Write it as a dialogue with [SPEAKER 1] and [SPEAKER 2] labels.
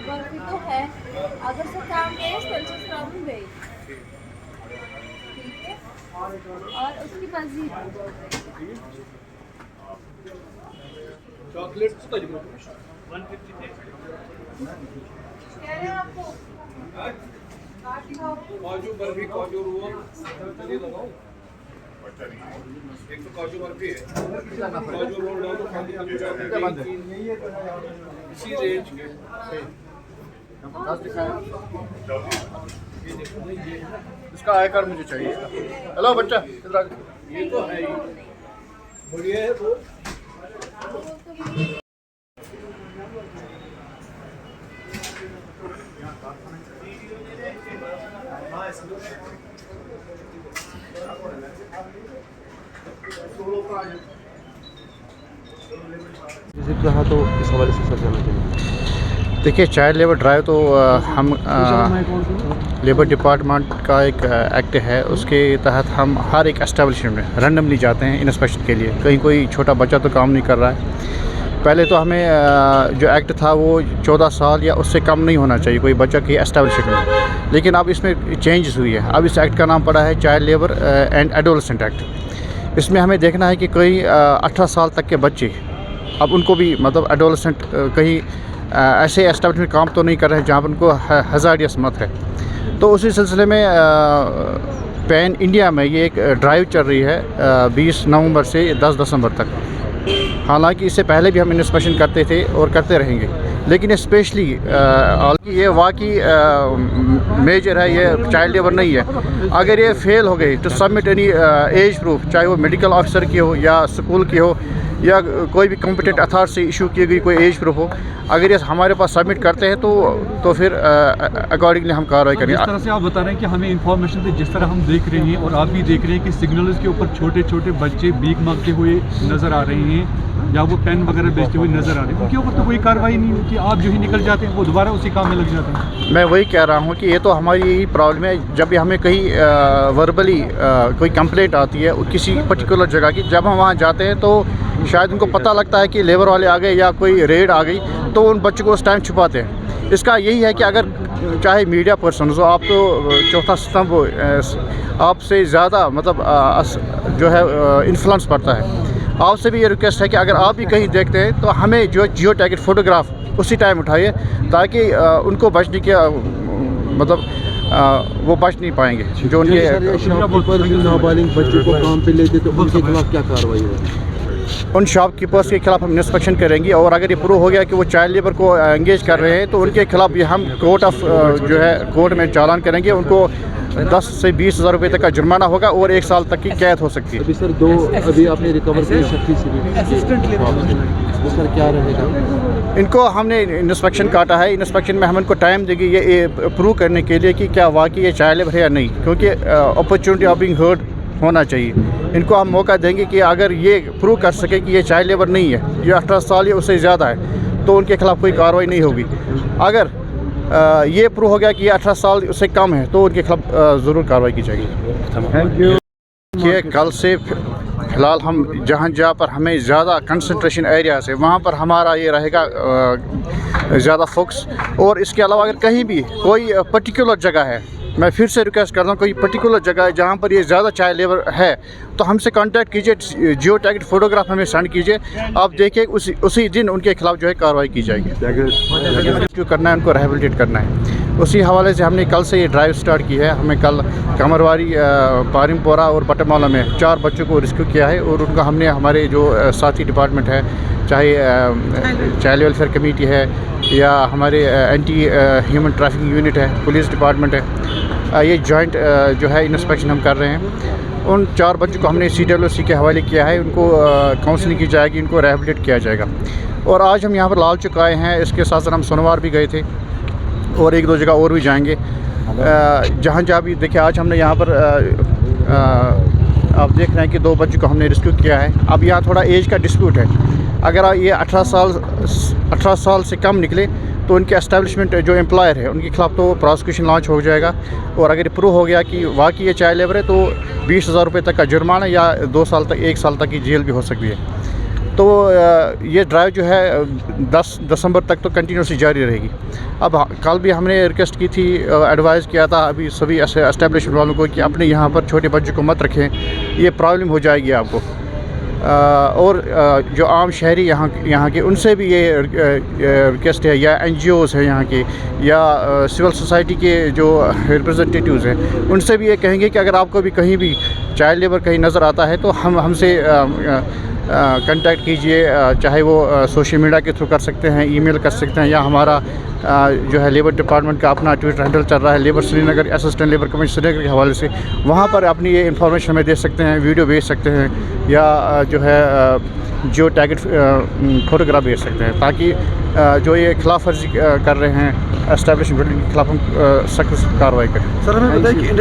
[SPEAKER 1] बर्फी तो है, अगर से काम वेज त्यांची प्रॉब्लेम वेज, ठीक है। और उसकी मजीद
[SPEAKER 2] चॉकलेट्स का 150 थे।
[SPEAKER 1] कह रहे हैं आपको
[SPEAKER 2] काजू बर्फी, काजू रोल चलिए लगाओ। एक तो काजू बर्फी है, काजू रोल डालो, काजू इसी रेंज के।
[SPEAKER 3] इसका आई कार्ड मुझे चाहिए। हेलो बच्चा, इधर आ।
[SPEAKER 2] ये तो है ही बढ़िया है वो।
[SPEAKER 4] विजिट रहा तो इस हवाले से सर जाना चाहिए।
[SPEAKER 3] देखिए, चाइल्ड लेबर ड्राइव तो हम लेबर डिपार्टमेंट का एक एक्ट है, उसके तहत हम हर एक एस्टेब्लिशमेंट में रैंडमली जाते हैं इंस्पेक्शन के लिए। कहीं कोई छोटा बच्चा तो काम नहीं कर रहा है। पहले तो हमें जो एक्ट था वो 14 साल या उससे कम नहीं होना चाहिए कोई बच्चा की एस्टेब्लिशमेंट में, लेकिन अब इसमें चेंजेस हुई है। अब इस एक्ट का नाम पड़ा है child labour and adolescent act. इसमें हमें देखना है कि कई 18 साल तक के बच्चे, अब उनको भी मतलब एडोलसेंट कहीं ऐसे एस्टेब्लिशमेंट काम तो नहीं कर रहे हैं जहाँ पर उनको हज़ारियत मत है। तो उसी सिलसिले में पैन इंडिया में ये एक ड्राइव चल रही है 20 नवंबर से 10 दिसंबर तक। हालांकि इससे पहले भी हम इंस्पेक्शन करते थे और करते रहेंगे, लेकिन स्पेशली ये वाकई मेजर है, ये चाइल्ड लेबर नहीं है। अगर ये फेल हो गई to submit any age proof, चाहे वो मेडिकल ऑफिसर की हो या स्कूल की हो या कोई भी कॉम्पिटेंट अथॉरिटी से इशू की गई कोई एज प्रूफ हो, अगर ये हमारे पास सबमिट करते हैं तो फिर अकॉर्डिंगली हम कार्रवाई करेंगे।
[SPEAKER 4] जिस तरह से आप बता रहे हैं कि हमें इन्फॉर्मेशन थी, जिस तरह हम देख रहे हैं और आप भी देख रहे हैं कि सिग्नल्स के ऊपर छोटे छोटे बच्चे भीख मांगते हुए नज़र आ रहे हैं या वो पेन वगैरह बेचते हुए नज़र आ रहे हैं, उनके ऊपर तो कोई कार्रवाई नहीं होती। आप जो ही निकल जाते हैं वो दोबारा उसी काम में लग जाते हैं।
[SPEAKER 3] मैं वही कह रहा हूँ कि ये तो हमारी यही प्रॉब्लम है। जब भी हमें कहीं वर्बली कोई कंप्लेंट आती है किसी पर्टिकुलर जगह की, जब हम वहाँ जाते हैं तो शायद उनको पता लगता है कि लेबर वाले आ गए या कोई रेड आ गई, तो उन बच्चों को उस टाइम छुपाते हैं। इसका यही है कि अगर चाहे मीडिया पर्सन हो, आप तो चौथा स्तंभ हो, आपसे ज़्यादा मतलब जो है इन्फ्लुएंस पड़ता है। आपसे भी ये रिक्वेस्ट है कि अगर आप भी कहीं देखते हैं तो हमें जो जियो टैगेड फ़ोटोग्राफ उसी टाइम उठाइए, ताकि उनको बचने के मतलब वो बच नहीं पाएंगे जो उनके
[SPEAKER 4] नाबालिग बच्चों को काम पे लेते, तो उनके खिलाफ क्या कार्रवाई होगी?
[SPEAKER 3] उन शॉपकीपर्स के खिलाफ हम इंस्पेक्शन करेंगे, और अगर ये प्रूव हो गया कि वो चाइल्ड लेबर को एंगेज कर रहे हैं तो उनके खिलाफ भी हम कोर्ट में चालान करेंगे। उनको 10 से 20 हज़ार रुपये तक का जुर्माना होगा और 1 साल तक की कैद हो सकती है।
[SPEAKER 4] अभी सर अभी आपने रिकवर किए शक्ति सर, क्या रहेगा?
[SPEAKER 3] इनको हमने इंस्पेक्शन काटा है। इंस्पेक्शन में हम इनको टाइम देंगे ये प्रूव करने के लिए कि क्या वाकई ये चाइल्ड लेबर है या नहीं, क्योंकि अपॉर्चुनिटी ऑफ बीइंग हर्ड होना चाहिए। इनको हम मौका देंगे कि अगर ये प्रूव कर सके कि ये चाइल्ड लेबर नहीं है, ये 18 साल या उससे ज़्यादा है, तो उनके खिलाफ कोई कार्रवाई नहीं होगी। अगर ये प्रूव हो गया कि ये 18 साल उससे कम है तो उनके खिलाफ ज़रूर कार्रवाई की जाएगी। कि कल से फ़िलहाल हम जहाँ पर हमें ज़्यादा कंसंट्रेशन एरियाज़ है वहाँ पर हमारा ये रहेगा ज़्यादा फोकस। और इसके अलावा अगर कहीं भी कोई पर्टिकुलर जगह है, मैं फिर से रिक्वेस्ट करता हूँ, कोई पर्टिकुलर जगह है जहाँ पर ये ज़्यादा चाइल्ड लेबर है, तो हमसे कांटेक्ट कीजिए, जियो टैगेड फ़ोटोग्राफ हमें सेंड कीजिए। आप देखिए उसी दिन उनके खिलाफ जो है कार्रवाई की जाएगी। जो करना है उनको रिहेबिलिटेट करना है। उसी हवाले से हमने कल से ये ड्राइव स्टार्ट की है। हमें कल कमरवारी, पारिमपोरा और बटमाला में 4 बच्चों को रेस्क्यू किया है, और उनका हमने हमारे जो साथी डिपार्टमेंट है, चाहे चाइल्ड वेलफेयर कमेटी है या हमारे एंटी ह्यूमन ट्रैफिकिंग यूनिट है, पुलिस डिपार्टमेंट है, ये जॉइंट जो है इंस्पेक्शन हम कर रहे हैं। उन 4 बच्चों को हमने CWC के हवाले किया है। उनको काउंसलिंग की जाएगी, उनको रिहेबिलिटेट किया जाएगा। और आज हम यहाँ पर लाल चौक आए हैं, इसके साथ साथ हम सोनवार भी गए थे और 1-2 जगह और भी जाएंगे। जहाँ भी देखिए, आज हमने यहाँ पर आप देख रहे हैं कि 2 बच्चों को हमने रेस्क्यू किया है। अब यहाँ थोड़ा एज का डिस्प्यूट है, अगर ये 18 साल से कम निकले तो उनके एस्टेब्लिशमेंट जो एम्प्लॉयर है उनके खिलाफ तो प्रोसिक्यूशन लॉन्च हो जाएगा। और अगर प्रूव हो गया कि वाकई ये चाइल्ड लेबर है तो 20,000 रुपये तक का जुर्माना या 2 साल तक 1 साल तक की जेल भी हो सकती है। तो ये ड्राइव जो है 10 दिसंबर तक तो कंटिन्यूसली जारी रहेगी। अब कल भी हमने रिक्वेस्ट की थी, एडवाइज़ किया था अभी सभी एस्टेब्लिशमेंट वालों को कि अपने यहाँ पर छोटे बच्चों को मत रखें, ये प्रॉब्लम हो जाएगी आपको। और जो आम शहरी यहाँ के उनसे भी ये रिक्वेस्ट है, या NGOs हैं यहाँ के, या सिविल सोसाइटी के जो रिप्रेजेंटेटिव्स हैं, उनसे भी ये कहेंगे कि अगर आपको भी कहीं भी चाइल्ड लेबर कहीं नज़र आता है तो हमसे कांटेक्ट कीजिए। चाहे वो सोशल मीडिया के थ्रू कर सकते हैं, ईमेल कर सकते हैं, या हमारा जो है लेबर डिपार्टमेंट का अपना ट्विटर हैंडल चल रहा है labour Srinagar, assistant labour commissioner Srinagar के हवाले से, वहाँ पर अपनी ये इन्फॉर्मेशन हमें दे सकते हैं, वीडियो भेज सकते हैं, या जो है जो टैगेड फ़ोटोग्राफ भेज सकते हैं, ताकि जो ये खिलाफ वर्जी कर रहे हैं एस्टेब्लिशमेंट के खिलाफ हम सख्त कार्रवाई करें।
[SPEAKER 2] सर हमें बताइए कि